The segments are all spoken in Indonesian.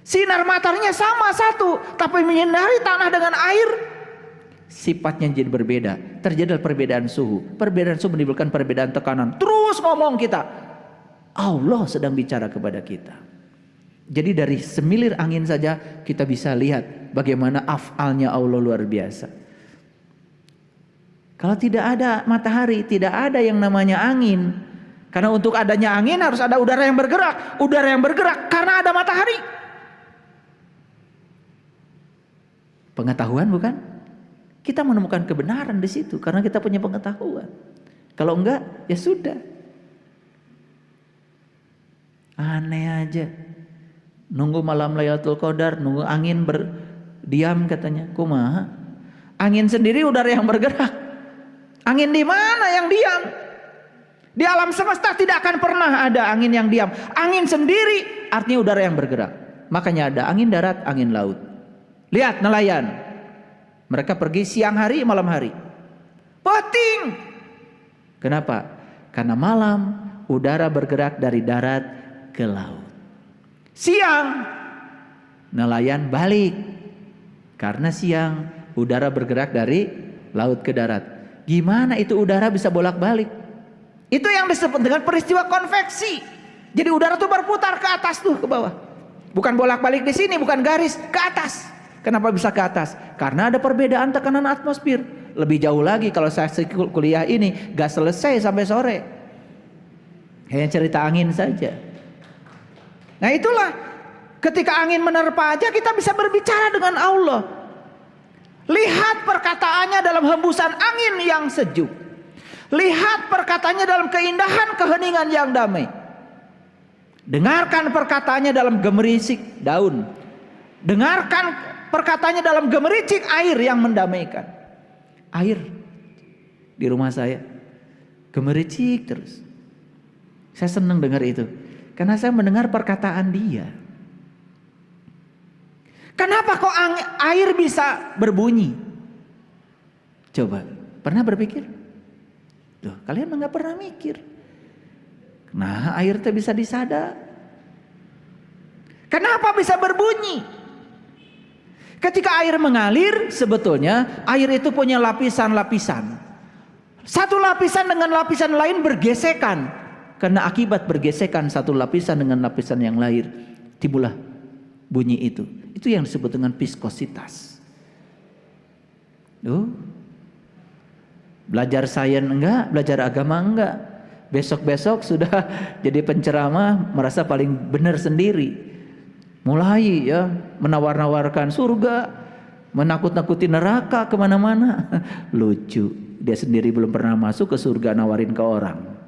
Sinar mataharinya sama satu, tapi menyinari tanah dengan air, sifatnya jadi berbeda. Terjadi perbedaan suhu. Perbedaan suhu menimbulkan perbedaan tekanan. Terus ngomong kita, Allah sedang bicara kepada kita. Jadi dari semilir angin saja kita bisa lihat bagaimana af'alnya Allah luar biasa. Kalau tidak ada matahari, tidak ada yang namanya angin. Karena untuk adanya angin harus ada udara yang bergerak. Udara yang bergerak karena ada matahari. Pengetahuan bukan? Kita menemukan kebenaran di situ karena kita punya pengetahuan. Kalau enggak, ya sudah. Aneh aja. Nunggu malam Lailatul Qadar, nunggu angin berdiam katanya. Kumaha? Angin sendiri udara yang bergerak. Angin di mana yang diam? Di alam semesta tidak akan pernah ada angin yang diam. Angin sendiri artinya udara yang bergerak. Makanya ada angin darat, angin laut. Lihat nelayan. Mereka pergi siang hari, malam hari. Penting. Kenapa? Karena malam udara bergerak dari darat ke laut. Siang nelayan balik. Karena siang udara bergerak dari laut ke darat. Gimana itu udara bisa bolak-balik? Itu yang disebut dengan peristiwa konveksi. Jadi udara tuh berputar ke atas tuh ke bawah. Bukan bolak-balik di sini, bukan garis, ke atas. Kenapa bisa ke atas? Karena ada perbedaan tekanan atmosfer. Lebih jauh lagi kalau saya kuliah ini gak selesai sampai sore. Hanya cerita angin saja. Nah itulah ketika angin menerpa aja kita bisa berbicara dengan Allah. Lihat perkataannya dalam hembusan angin yang sejuk. Lihat perkataannya dalam keindahan keheningan yang damai. Dengarkan perkataannya dalam gemericik daun. Dengarkan perkataannya dalam gemericik air yang mendamaikan. Air di rumah saya gemericik terus. Saya senang dengar itu karena saya mendengar perkataan dia. Kenapa kok air bisa berbunyi? Coba, pernah berpikir? Tuh, kalian nggak pernah mikir. Nah, air itu bisa disada. Kenapa bisa berbunyi? Ketika air mengalir, sebetulnya air itu punya lapisan-lapisan. Satu lapisan dengan lapisan lain bergesekan. Karena akibat bergesekan satu lapisan dengan lapisan yang lain, timbullah bunyi itu. Itu yang disebut dengan viskositas. Belajar sains enggak, belajar agama enggak. Besok-besok sudah jadi penceramah merasa paling benar sendiri. Mulai ya menawar-nawarkan surga, menakut-nakuti neraka kemana-mana. Lucu, dia sendiri belum pernah masuk ke surga nawarin ke orang.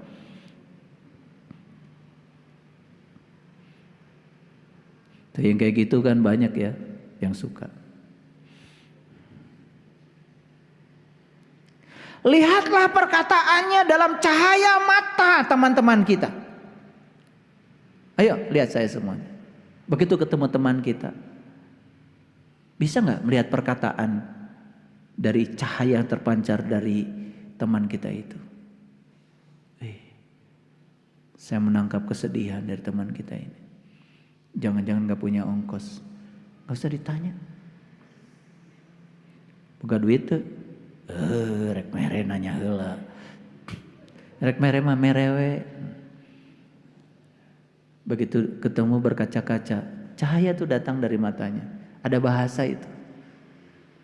Tapi yang kayak gitu kan banyak ya yang suka. Lihatlah perkataannya dalam cahaya mata teman-teman kita. Ayo lihat saya semuanya. Begitu ketemu teman kita, bisa nggak melihat perkataan dari cahaya yang terpancar dari teman kita itu? Saya menangkap kesedihan dari teman kita ini. Jangan-jangan nggak punya ongkos, nggak usah ditanya. Buka duit tuh, rek mere nanya heula, rek mere mah merewe. Begitu ketemu berkaca-kaca, cahaya itu datang dari matanya. Ada bahasa itu.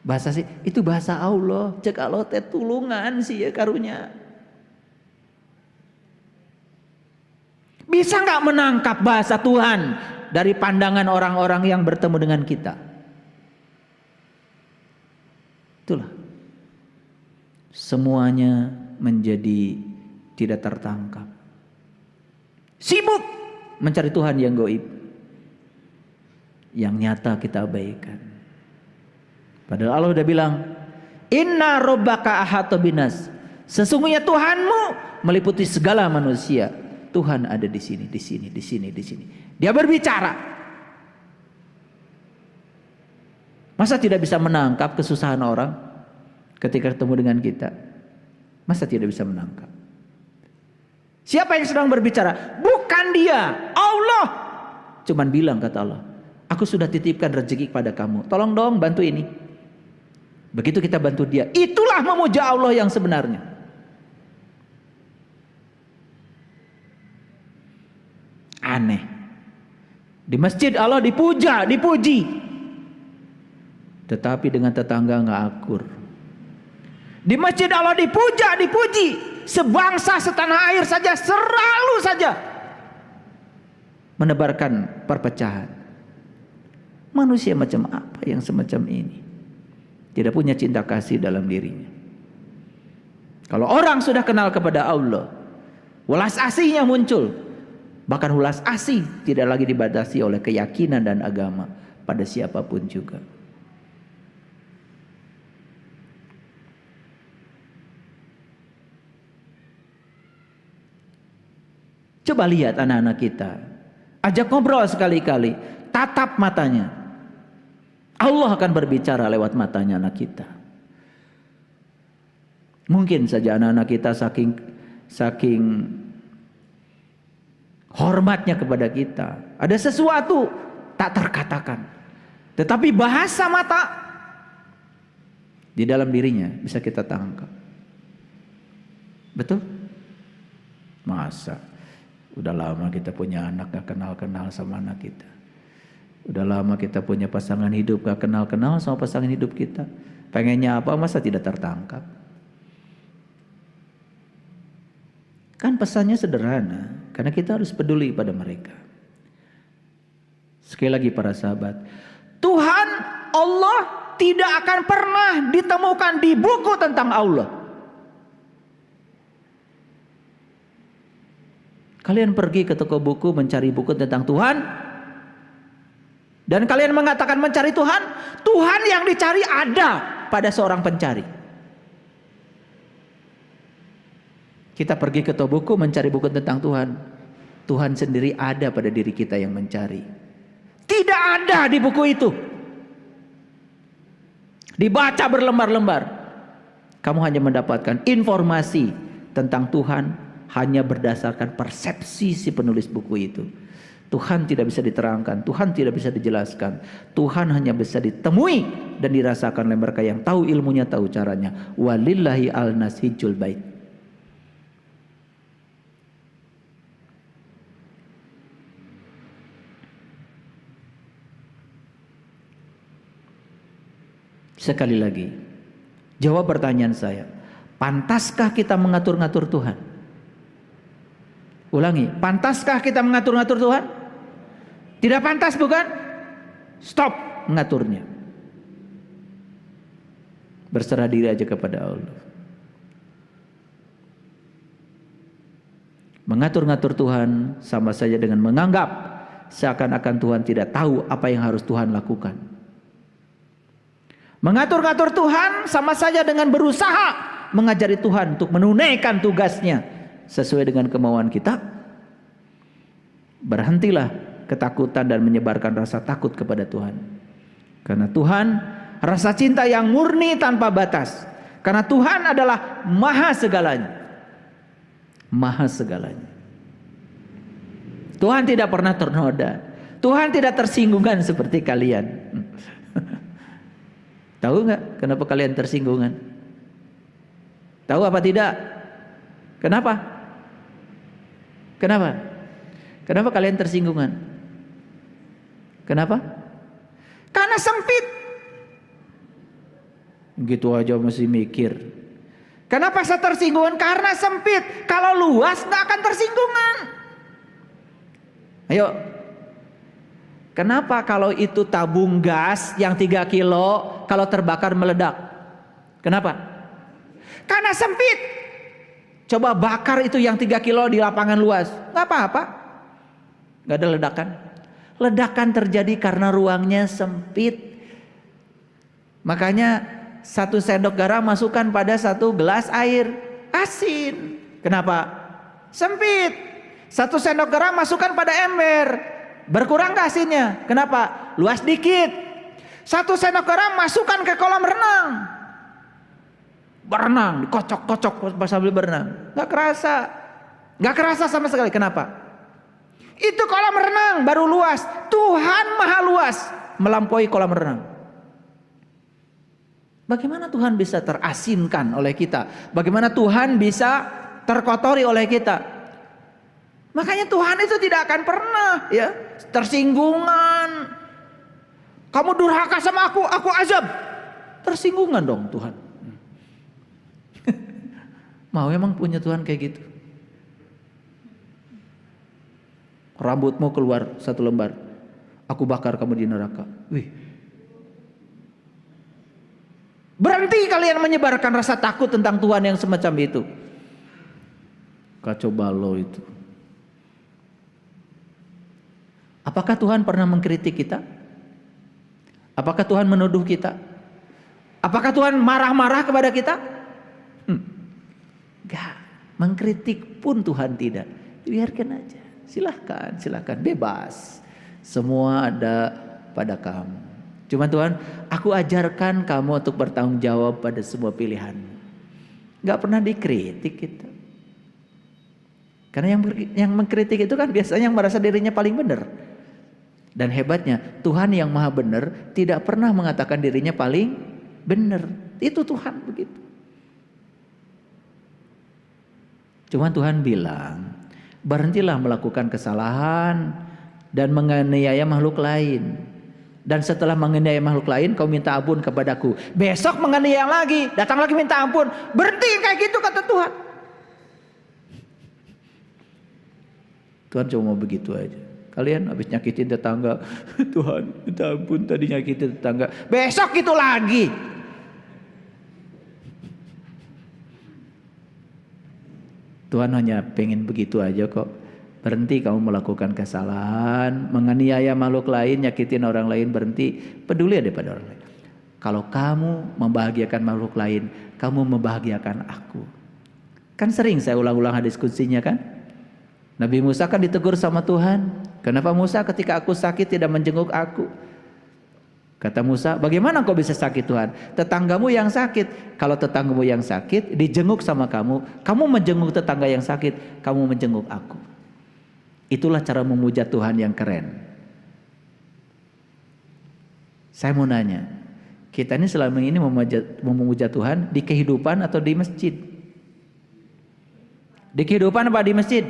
Bahasa sih, itu bahasa Allah. Cek Allah teh tulungan sih ya karunya. Bisa nggak menangkap bahasa Tuhan dari pandangan orang-orang yang bertemu dengan kita? Itulah. Semuanya menjadi tidak tertangkap. Sibuk mencari Tuhan yang gaib, yang nyata kita abaikan. Padahal Allah udah bilang, Inna rabbaka ahata binas. Sesungguhnya Tuhanmu meliputi segala manusia. Tuhan ada di sini, di sini, di sini, di sini. Dia berbicara. Masa tidak bisa menangkap kesusahan orang ketika ketemu dengan kita? Masa tidak bisa menangkap? Siapa yang sedang berbicara? Bukan dia, Allah. Cuman bilang kata Allah, Aku sudah titipkan rezeki kepada kamu. Tolong dong bantu ini. Begitu kita bantu dia, itulah memuja Allah yang sebenarnya. Aneh. Di masjid Allah dipuja, dipuji. Tetapi dengan tetangga nggak akur. Di masjid Allah dipuja, dipuji. Sebangsa setanah air saja selalu saja menebarkan perpecahan. Manusia macam apa yang semacam ini? Tidak punya cinta kasih dalam dirinya. Kalau orang sudah kenal kepada Allah, welas asihnya muncul. Bahkan welas asih tidak lagi dibatasi oleh keyakinan dan agama pada siapapun juga. Coba lihat anak-anak kita. Ajak ngobrol sekali-kali. Tatap matanya. Allah akan berbicara lewat matanya anak kita. Mungkin saja anak-anak kita saking hormatnya kepada kita, ada sesuatu tak terkatakan. Tetapi bahasa mata di dalam dirinya bisa kita tangkap. Betul? Masa? Udah lama kita punya anak gak kenal-kenal sama anak kita. Udah lama kita punya pasangan hidup gak kenal-kenal sama pasangan hidup kita. Pengennya apa masa tidak tertangkap? Kan pesannya sederhana. Karena kita harus peduli pada mereka. Sekali lagi para sahabat. Tuhan Allah tidak akan pernah ditemukan di buku tentang Allah. Kalian pergi ke toko buku mencari buku tentang Tuhan. Dan kalian mengatakan mencari Tuhan. Tuhan yang dicari ada pada seorang pencari. Kita pergi ke toko buku mencari buku tentang Tuhan. Tuhan sendiri ada pada diri kita yang mencari. Tidak ada di buku itu. Dibaca berlembar-lembar. Kamu hanya mendapatkan informasi tentang Tuhan hanya berdasarkan persepsi si penulis buku itu. Tuhan tidak bisa diterangkan, Tuhan tidak bisa dijelaskan. Tuhan hanya bisa ditemui dan dirasakan oleh mereka yang tahu ilmunya, tahu caranya. Walillahi al-nasihul bait. Sekali lagi, jawab pertanyaan saya. Pantaskah kita mengatur-ngatur Tuhan? Ulangi, pantaskah kita mengatur-ngatur Tuhan? Tidak pantas bukan? Stop mengaturnya. Berserah diri aja kepada Allah. Mengatur-ngatur Tuhan sama saja dengan menganggap seakan-akan Tuhan tidak tahu apa yang harus Tuhan lakukan. Mengatur-ngatur Tuhan sama saja dengan berusaha mengajari Tuhan untuk menunaikan tugasnya sesuai dengan kemauan kita. Berhentilah ketakutan dan menyebarkan rasa takut kepada Tuhan. Karena Tuhan rasa cinta yang murni tanpa batas. Karena Tuhan adalah maha segalanya. Maha segalanya. Tuhan tidak pernah ternoda. Tuhan tidak tersinggungan seperti kalian. Tahu nggak kenapa kalian tersinggungan? Tahu apa tidak? Kenapa? Kenapa? Kenapa kalian tersinggungan? Kenapa? Karena sempit. Gitu aja masih mikir. Kenapa saya tersinggungan? Karena sempit. Kalau luas nggak akan tersinggungan. Ayo. Kenapa kalau itu tabung gas yang 3 kilo kalau terbakar meledak? Kenapa? Karena sempit. Coba bakar itu yang 3 kilo di lapangan luas. Nggak apa-apa. Nggak ada ledakan. Ledakan terjadi karena ruangnya sempit. Makanya 1 sendok garam masukkan pada 1 gelas air asin. Kenapa? Sempit. 1 sendok garam masukkan pada ember. Berkurang gak asinnya? Kenapa? Luas dikit. 1 sendok garam masukkan ke kolam renang. Berenang, dikocok-kocok sambil berenang. Gak kerasa. Gak kerasa sama sekali. Kenapa? Itu kolam renang baru luas. Tuhan maha luas, melampaui kolam renang. Bagaimana Tuhan bisa terasinkan oleh kita? Bagaimana Tuhan bisa terkotori oleh kita? Makanya Tuhan itu tidak akan pernah ya tersinggungan. Kamu durhaka sama aku azab. Tersinggungan dong Tuhan. Mau emang punya Tuhan kayak gitu? Rambutmu keluar 1 lembar, aku bakar kamu di neraka. Wih. Berhenti kalian menyebarkan rasa takut tentang Tuhan yang semacam itu. Kacau balau itu. Apakah Tuhan pernah mengkritik kita? Apakah Tuhan menuduh kita? Apakah Tuhan marah-marah kepada kita? Enggak. Mengkritik pun Tuhan tidak. Biarkan aja. Silahkan, bebas. Semua ada pada kamu. Cuma Tuhan, aku ajarkan kamu untuk bertanggung jawab pada semua pilihan. Gak pernah dikritik kita. Karena yang mengkritik itu kan biasanya yang merasa dirinya paling benar. Dan hebatnya Tuhan yang maha benar tidak pernah mengatakan dirinya paling benar. Itu Tuhan begitu. Cuma Tuhan bilang, berhentilah melakukan kesalahan dan menganiaya makhluk lain. Dan setelah menganiaya makhluk lain, kau minta ampun kepadaku. Besok menganiaya lagi, datang lagi minta ampun. Berhenti kayak gitu kata Tuhan. Tuhan cuma mau begitu aja. Kalian habis nyakitin tetangga, Tuhan minta ampun tadi nyakitin tetangga. Besok itu lagi. Tuhan hanya pengen begitu aja kok. Berhenti kamu melakukan kesalahan, menganiaya makhluk lain, nyakitin orang lain, berhenti. Peduli ada pada orang lain. Kalau kamu membahagiakan makhluk lain, kamu membahagiakan aku. Kan sering saya ulang-ulang hadis kutsinya kan. Nabi Musa kan ditegur sama Tuhan. Kenapa Musa ketika aku sakit tidak menjenguk aku? Kata Musa, bagaimana kau bisa sakit Tuhan? Tetanggamu yang sakit. Kalau tetanggamu yang sakit dijenguk sama kamu, kamu menjenguk tetangga yang sakit, kamu menjenguk aku. Itulah cara memuja Tuhan yang keren. Saya mau nanya, kita ini selama ini memuja Tuhan di kehidupan atau di masjid? Di kehidupan apa di masjid?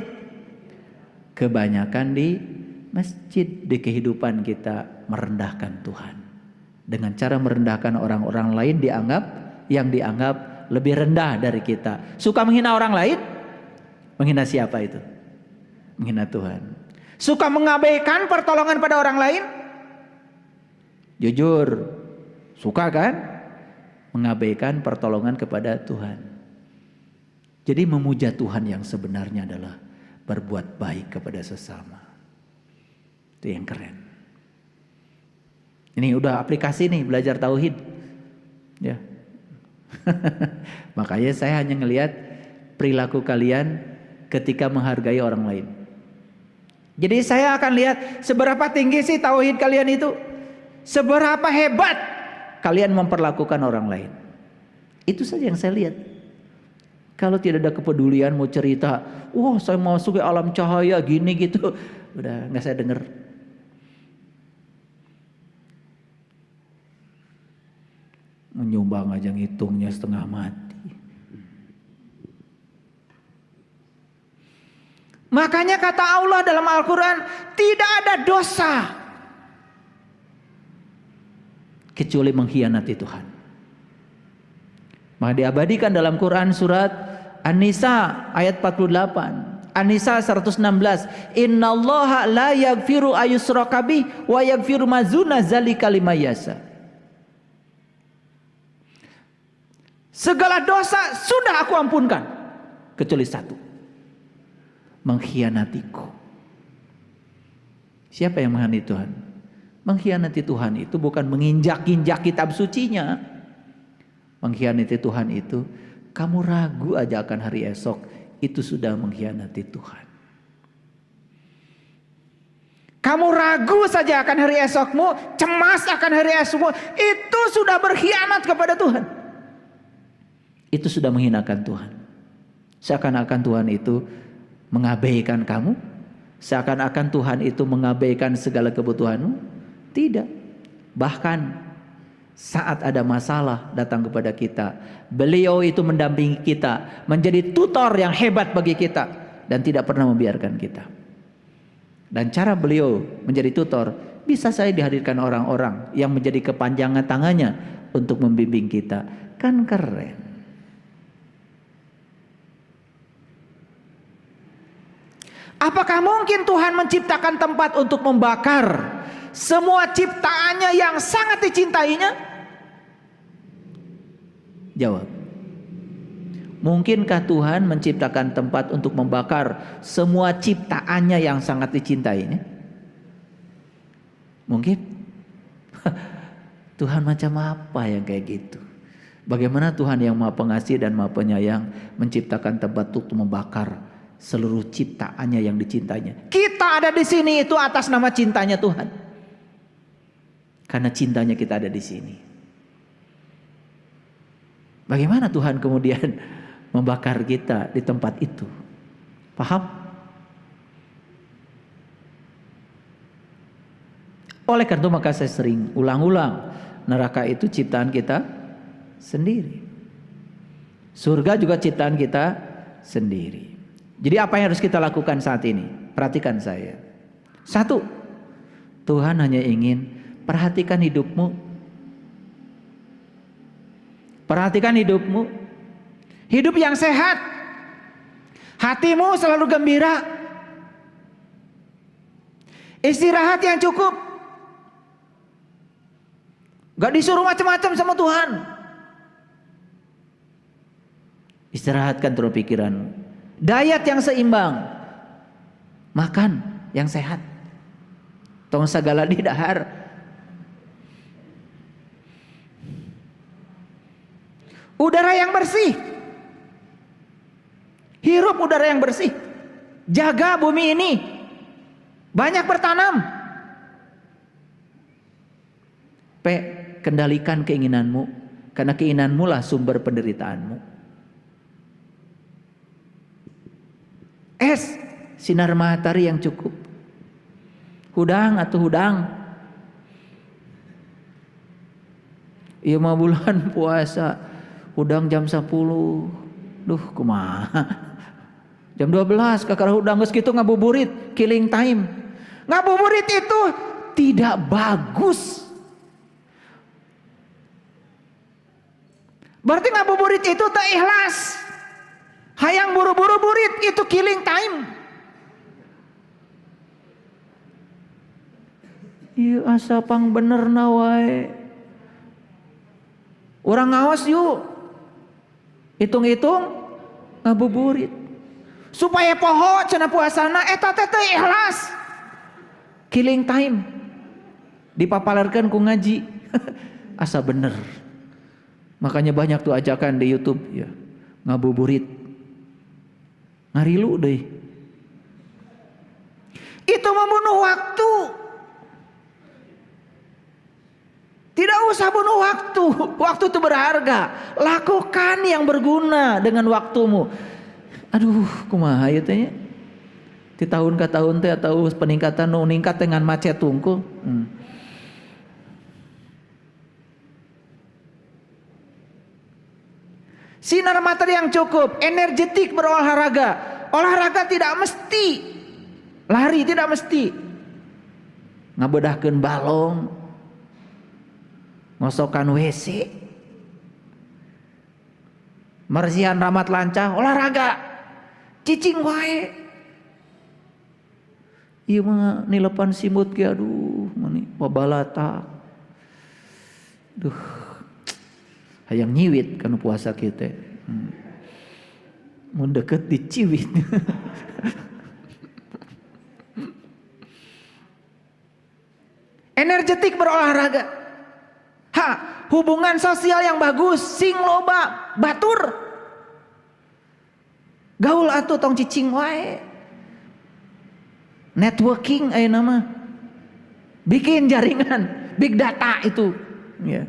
Kebanyakan di masjid. Di kehidupan kita merendahkan Tuhan. Dengan cara merendahkan orang-orang lain yang dianggap lebih rendah dari kita. Suka menghina orang lain? Menghina siapa itu? Menghina Tuhan. Suka mengabaikan pertolongan pada orang lain? Jujur, suka kan? Mengabaikan pertolongan kepada Tuhan. Jadi memuja Tuhan yang sebenarnya adalah berbuat baik kepada sesama. Itu yang keren. Ini udah aplikasi nih belajar tauhid. Ya. Makanya saya hanya ngelihat perilaku kalian ketika menghargai orang lain. Jadi saya akan lihat seberapa tinggi sih tauhid kalian itu. Seberapa hebat kalian memperlakukan orang lain. Itu saja yang saya lihat. Kalau tidak ada kepedulian mau cerita, wah saya masuk ke alam cahaya gini gitu. Udah gak saya dengar. Menyumbang aja ngitungnya setengah mati. Makanya kata Allah dalam Al-Quran, tidak ada dosa kecuali mengkhianati Tuhan. Maka diabadikan dalam Quran surat An-Nisa ayat 48. An-Nisa 116. Innallaha la yaghfiru ayyushraka bih wa yaghfiru ma duna dzalika liman yasha. Segala dosa sudah aku ampunkan kecuali satu. Mengkhianatiku. Siapa yang mengkhianati Tuhan? Mengkhianati Tuhan itu bukan menginjak-injak kitab sucinya. Mengkhianati Tuhan itu kamu ragu aja akan hari esok, itu sudah mengkhianati Tuhan. Kamu ragu saja akan hari esokmu, cemas akan hari esokmu, itu sudah berkhianat kepada Tuhan. Itu sudah menghinakan Tuhan. Seakan-akan Tuhan itu mengabaikan kamu, Seakan-akan Tuhan itu mengabaikan segala kebutuhanmu. Tidak. Bahkan saat ada masalah datang kepada kita, beliau itu mendampingi kita, menjadi tutor yang hebat bagi kita, dan tidak pernah membiarkan kita. Dan cara beliau menjadi tutor, bisa saya dihadirkan orang-orang yang menjadi kepanjangan tangannya untuk membimbing kita. Kan keren. Apakah mungkin Tuhan menciptakan tempat untuk membakar semua ciptaannya yang sangat dicintainya? Jawab. Mungkinkah Tuhan menciptakan tempat untuk membakar semua ciptaannya yang sangat dicintainya? Mungkin? Tuhan macam apa yang kayak gitu? Bagaimana Tuhan yang Maha Pengasih dan Maha Penyayang menciptakan tempat untuk membakar seluruh ciptaannya yang dicintainya? Kita ada di sini itu atas nama cintanya Tuhan. Karena cintanya kita ada di sini. Bagaimana Tuhan kemudian membakar kita di tempat itu? Paham? Oleh karena itu maka saya sering ulang-ulang, neraka itu ciptaan kita sendiri, surga juga ciptaan kita sendiri. Jadi apa yang harus kita lakukan saat ini? Perhatikan saya. Satu, Tuhan hanya ingin perhatikan hidupmu. Perhatikan hidupmu. Hidup yang sehat, hatimu selalu gembira, istirahat yang cukup, gak disuruh macam-macam sama Tuhan. Istirahatkan terus pikiran, diet yang seimbang, makan yang sehat, tong segala di dahar. Udara yang bersih, hirup udara yang bersih, jaga bumi ini, banyak bertanam. P, kendalikan keinginanmu, karena keinginanmu lah sumber penderitaanmu. S, sinar matahari yang cukup, hudang atau hudang. Iya mah bulan puasa, hudang jam 10. Duh kumaha. Jam 12 kakak hudang geus kitu ngabuburit, killing time. Ngabuburit itu tidak bagus. Berarti ngabuburit itu tak ikhlas. Hayang buru-buru burit itu killing time. Ieu asa pang bener na wae. Urang ngaos yuk. Hitung-hitung ngabuburit. Supaya poho cenah puasana eta teh teu ikhlas. Killing time. Dipapalarkeun ku ngaji. Asa bener. Makanya banyak tuh ajakan di YouTube ya. Ngabuburit. Ngarilu deh. Itu membunuh waktu. Tidak usah bunuh waktu. Waktu itu berharga. Lakukan yang berguna dengan waktumu. Aduh, kumaha ieu teh nya? Ti tahun ka tahun teh atau peningkatan nu ningkat dengan macet tungkul. Sinar matahari yang cukup, energetik berolahraga. Olahraga tidak mesti lari, tidak mesti ngabedahkeun balong, ngosokan WC, marsihan ramat lancah, olahraga, cicing wae. Ieu mah nilepan simut ge aduh, mani pabalata. Duh. Hayang nyiwit kana puasa kieu teh. Mun deket diciwit. Energetik berolahraga. Hubungan sosial yang bagus, sing loba, batur. Gaul atuh tong cicing wae. Networking ayeuna mah. Bikin jaringan, big data itu. Ya.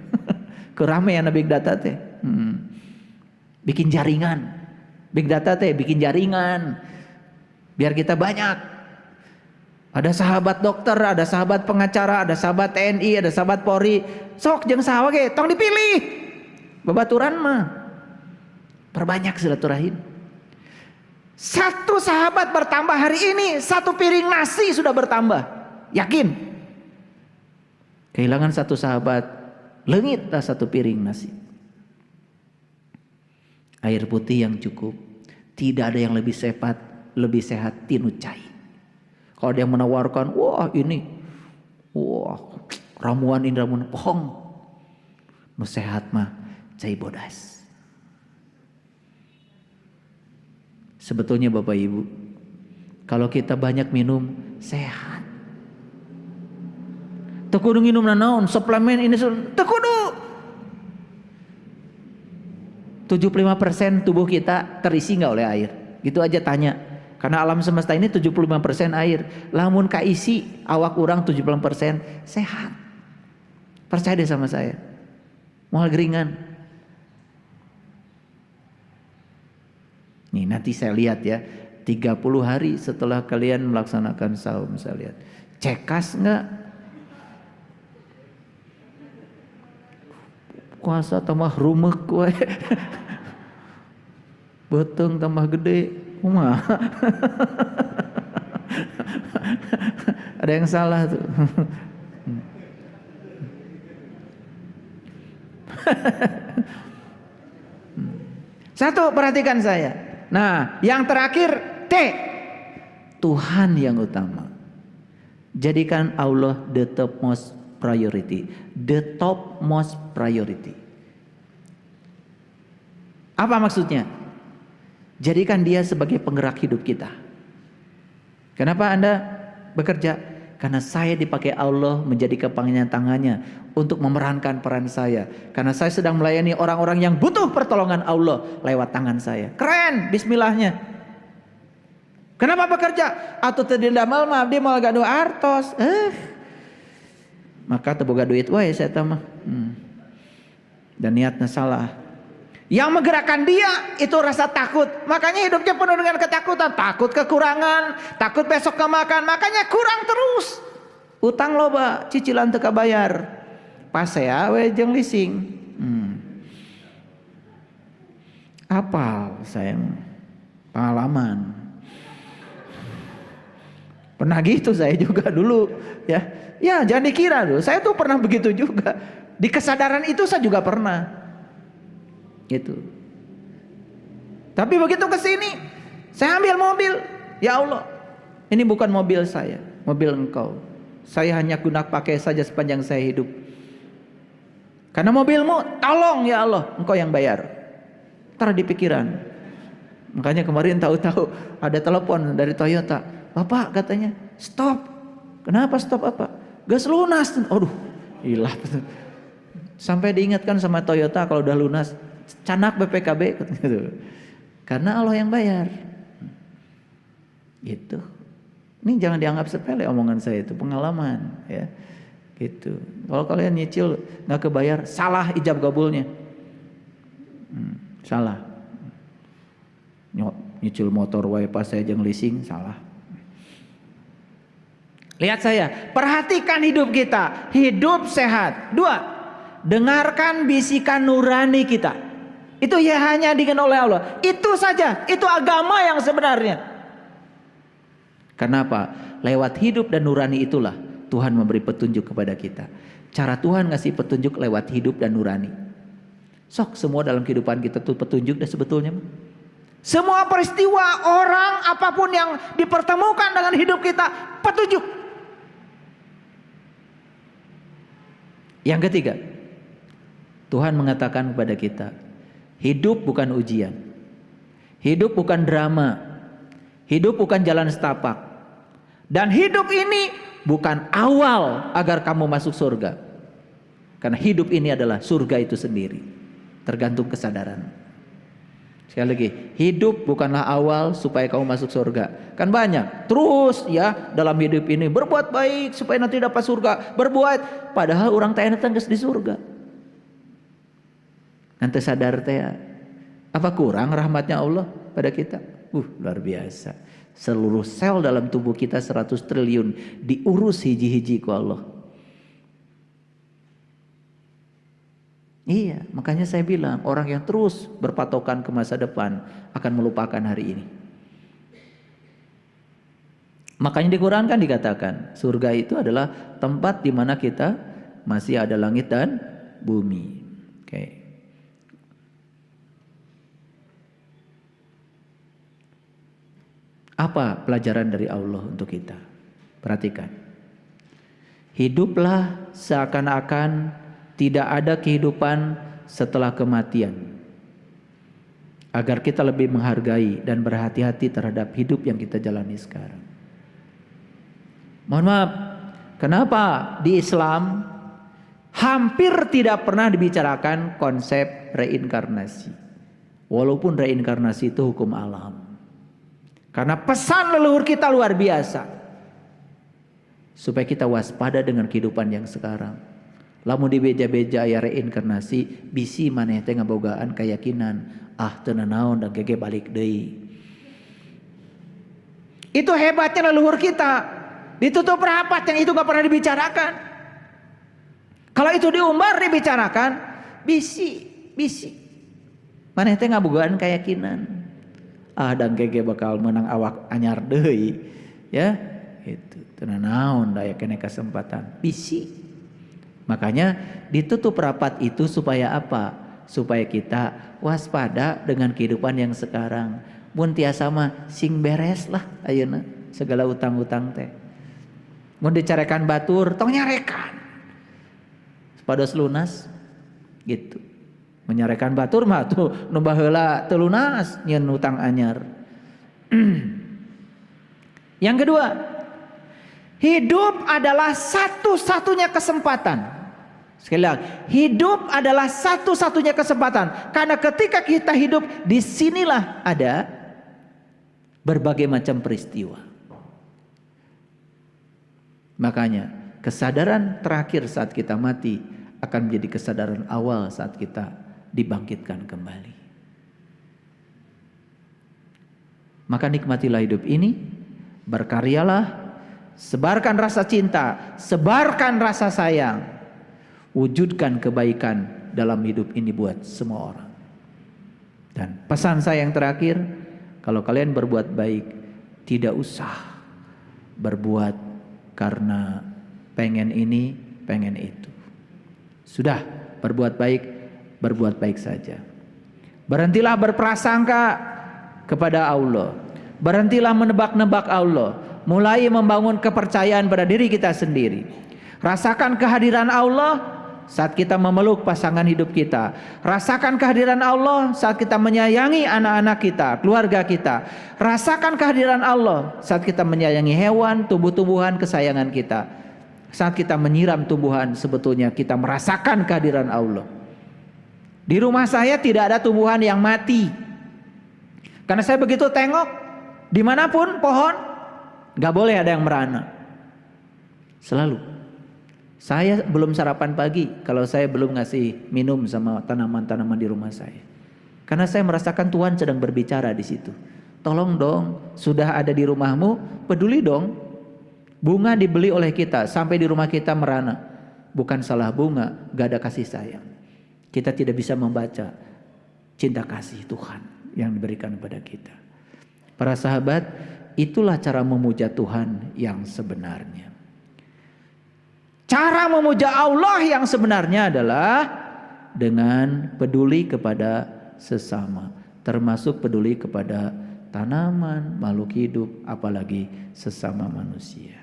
Keramean big data teh. Bikin jaringan. Big data teh bikin jaringan. Biar kita banyak. Ada sahabat dokter, ada sahabat pengacara, ada sahabat TNI, ada sahabat Polri. Sok jeung saha ge tong dipilih. Babaturan mah perbanyak silaturahim. Satu sahabat bertambah hari ini, satu piring nasi sudah bertambah. Yakin? Kehilangan satu sahabat, leungit dah satu piring nasi. Air putih yang cukup. Tidak ada yang lebih sehat tinu cai. Kalau dia menawarkan, wah ini, ramuan ini ramuan pohong, nu sehat mah cai bodas. Sebetulnya Bapak Ibu, kalau kita banyak minum sehat. Teu kudu nginum nanaon, suplemen ini teu kudu. 75% tubuh kita terisi nggak oleh air? Gitu aja tanya. Karena alam semesta ini 75% air. Lamun kaisi awak orang 75% sehat. Percaya deh sama saya. Moal geringan. Nih nanti saya lihat ya. 30 hari setelah kalian melaksanakan saum saya lihat. Cekas enggak? Kuasa tambah rumek we. Beteng tambah gede. Kumaha? Ada yang salah tuh. Satu, perhatikan saya. Nah, yang terakhir T. Tuhan yang utama. Jadikan Allah the topmost priority. The topmost priority. Apa maksudnya? Jadikan dia sebagai penggerak hidup kita. Kenapa Anda bekerja? Karena saya dipakai Allah menjadi kepanjangan tangannya untuk memerankan peran saya. Karena saya sedang melayani orang-orang yang butuh pertolongan Allah lewat tangan saya. Keren, bismillahnya. Kenapa bekerja? Atau teu damel mah abdi moal gaduh artos. Maka teu boga duit wae saya teh mah. Dan niatnya salah. Yang menggerakkan dia itu rasa takut. Makanya hidupnya penuh dengan ketakutan. Takut kekurangan, takut besok gak makan. Makanya kurang terus. Utang loba, cicilan teu kabayar. Pasea we jeung leasing. Apal saya pengalaman. Pernah gitu saya juga dulu ya. Ya jangan dikira dulu. Saya tuh pernah begitu juga. Di kesadaran itu saya juga pernah. Gitu. Tapi begitu ke sini, saya ambil mobil. Ya Allah, ini bukan mobil saya, mobil Engkau. Saya hanya guna pakai saja sepanjang saya hidup. Karena mobilmu, tolong ya Allah, Engkau yang bayar. Ntar di pikiran. Makanya kemarin tahu-tahu ada telepon dari Toyota. Bapak katanya, stop. Kenapa stop apa? Gas lunas. Aduh, hilang. Sampai diingatkan sama Toyota kalau udah lunas. Canak BPKB gitu. Karena Allah yang bayar. Gitu. Ini jangan dianggap sepele omongan saya itu, pengalaman ya. Gitu. Kalau kalian nyicil nggak kebayar, salah ijab kabulnya. Salah. Nyicil motor wae pas saya jeung leasing salah. Lihat saya, perhatikan hidup kita, hidup sehat. 2, dengarkan bisikan nurani kita. Itu ya hanya dikenal oleh Allah. Itu saja, itu agama yang sebenarnya. Kenapa? Lewat hidup dan nurani itulah Tuhan memberi petunjuk kepada kita. Cara Tuhan ngasih petunjuk lewat hidup dan nurani. Sok semua dalam kehidupan kita tuh petunjuk dah sebetulnya. Semua peristiwa, orang, apapun yang dipertemukan dengan hidup kita, petunjuk. Yang ketiga, Tuhan mengatakan kepada kita, hidup bukan ujian. Hidup bukan drama. Hidup bukan jalan setapak. Dan hidup ini bukan awal agar kamu masuk surga. Karena hidup ini adalah surga itu sendiri. Tergantung kesadaran. Sekali lagi, hidup bukanlah awal supaya kamu masuk surga. Kan banyak. Terus ya dalam hidup ini berbuat baik supaya nanti dapat surga. Berbuat. Padahal orang tanya geus di surga. Nanti sadar teh apa kurang rahmatnya Allah pada kita? Luar biasa. Seluruh sel dalam tubuh kita 100 triliun diurus hiji-hiji ku Allah. Iya, makanya saya bilang orang yang terus berpatokan ke masa depan akan melupakan hari ini. Makanya di Quran kan dikatakan surga itu adalah tempat di mana kita masih ada langit dan bumi. Oke. Apa pelajaran dari Allah untuk kita? Perhatikan. Hiduplah seakan-akan tidak ada kehidupan setelah kematian. Agar kita lebih menghargai dan berhati-hati terhadap hidup yang kita jalani sekarang. Mohon maaf, kenapa di Islam hampir tidak pernah dibicarakan konsep reinkarnasi. Walaupun reinkarnasi itu hukum alam. Karena pesan leluhur kita luar biasa. Supaya kita waspada dengan kehidupan yang sekarang. Lamun dibeja-beja ya reinkarnasi, bisi maneh teh ngabogaan keyakinan, teu naon dan gege balik deui. Itu hebatnya leluhur kita. Ditutup rapat yang itu gak pernah dibicarakan. Kalau itu diumbar dibicarakan, bisi. Maneh teh ngabogaan keyakinan. Dan gege bakal menang awak anyar deui. Ya, itu teu naon daya kene kesempatan. Bisi. Makanya ditutup rapat itu supaya apa? Supaya kita waspada dengan kehidupan yang sekarang. Mun tiasa mah sing beres lah ayeuna segala utang-utang teh. Mun dicarekan batur tong nyarekan. Pados lunas gitu. Menyarekan batur mah tuh nu baheula teu lunas nyeun utang anyar. Yang kedua, hidup adalah satu-satunya kesempatan. Sekali lagi, hidup adalah satu-satunya kesempatan. Karena ketika kita hidup, disinilah ada berbagai macam peristiwa. Makanya kesadaran terakhir saat kita mati akan menjadi kesadaran awal saat kita dibangkitkan kembali. Maka nikmatilah hidup ini, berkaryalah, sebarkan rasa cinta, sebarkan rasa sayang, wujudkan kebaikan dalam hidup ini buat semua orang. Dan pesan saya yang terakhir, kalau kalian berbuat baik, tidak usah berbuat karena pengen ini, pengen itu. Sudah, berbuat baik saja. Berhentilah berprasangka kepada Allah. Berhentilah menebak-nebak Allah. Mulai membangun kepercayaan pada diri kita sendiri. Rasakan kehadiran Allah saat kita memeluk pasangan hidup kita. Rasakan kehadiran Allah saat kita menyayangi anak-anak kita, keluarga kita. Rasakan kehadiran Allah saat kita menyayangi hewan, tumbuh-tumbuhan kesayangan kita. Saat kita menyiram tumbuhan, sebetulnya kita merasakan kehadiran Allah. Di rumah saya tidak ada tumbuhan yang mati. Karena saya begitu tengok, dimanapun pohon, gak boleh ada yang merana. Selalu. Saya belum sarapan pagi kalau saya belum ngasih minum sama tanaman-tanaman di rumah saya. Karena saya merasakan Tuhan sedang berbicara di situ. Tolong dong, sudah ada di rumahmu, peduli dong. Bunga dibeli oleh kita, sampai di rumah kita merana. Bukan salah bunga, gak ada kasih sayang. Kita tidak bisa membaca cinta kasih Tuhan yang diberikan kepada kita. Para sahabat, itulah cara memuja Tuhan yang sebenarnya. Cara memuja Allah yang sebenarnya adalah dengan peduli kepada sesama, termasuk peduli kepada tanaman, makhluk hidup, apalagi sesama manusia.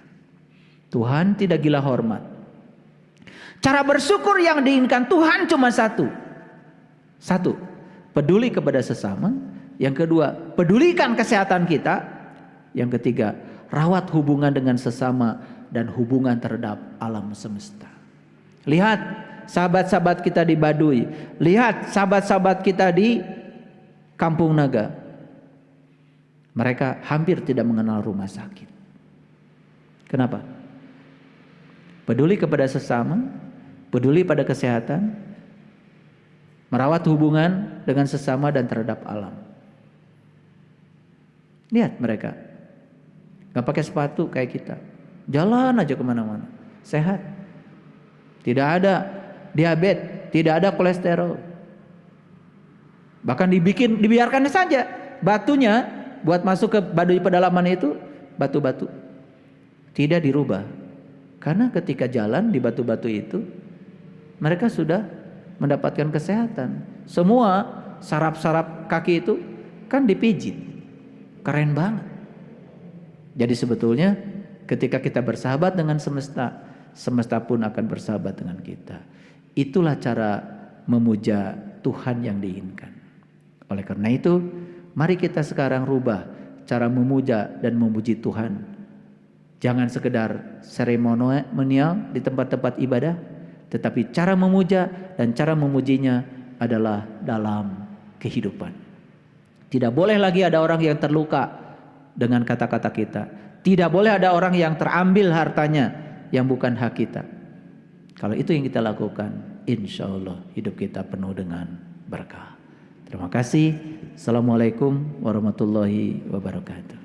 Tuhan tidak gila hormat. Cara bersyukur yang diinginkan Tuhan cuma satu. Satu, peduli kepada sesama. Yang kedua, pedulikan kesehatan kita. Yang ketiga, rawat hubungan dengan sesama dan hubungan terhadap alam semesta. Lihat sahabat-sahabat kita di Baduy, lihat sahabat-sahabat kita di Kampung Naga. Mereka hampir tidak mengenal rumah sakit. Kenapa? Peduli kepada sesama, peduli pada kesehatan, merawat hubungan dengan sesama dan terhadap alam. Lihat mereka Gak pakai sepatu kayak kita. Jalan aja kemana-mana. Sehat. Tidak ada diabetes, tidak ada kolesterol. Bahkan dibiarkan saja batunya buat masuk ke baduy pedalaman itu batu-batu. Tidak dirubah. Karena ketika jalan di batu-batu itu mereka sudah mendapatkan kesehatan. Semua saraf-saraf kaki itu kan dipijit. Keren banget. Jadi sebetulnya ketika kita bersahabat dengan semesta, semesta pun akan bersahabat dengan kita. Itulah cara memuja Tuhan yang diinginkan. Oleh karena itu, mari kita sekarang rubah cara memuja dan memuji Tuhan. Jangan sekedar seremonial di tempat-tempat ibadah, tetapi cara memuja dan cara memujinya adalah dalam kehidupan. Tidak boleh lagi ada orang yang terluka dengan kata-kata kita. Tidak boleh ada orang yang terambil hartanya yang bukan hak kita. Kalau itu yang kita lakukan, insya Allah hidup kita penuh dengan berkah. Terima kasih. Assalamualaikum warahmatullahi wabarakatuh.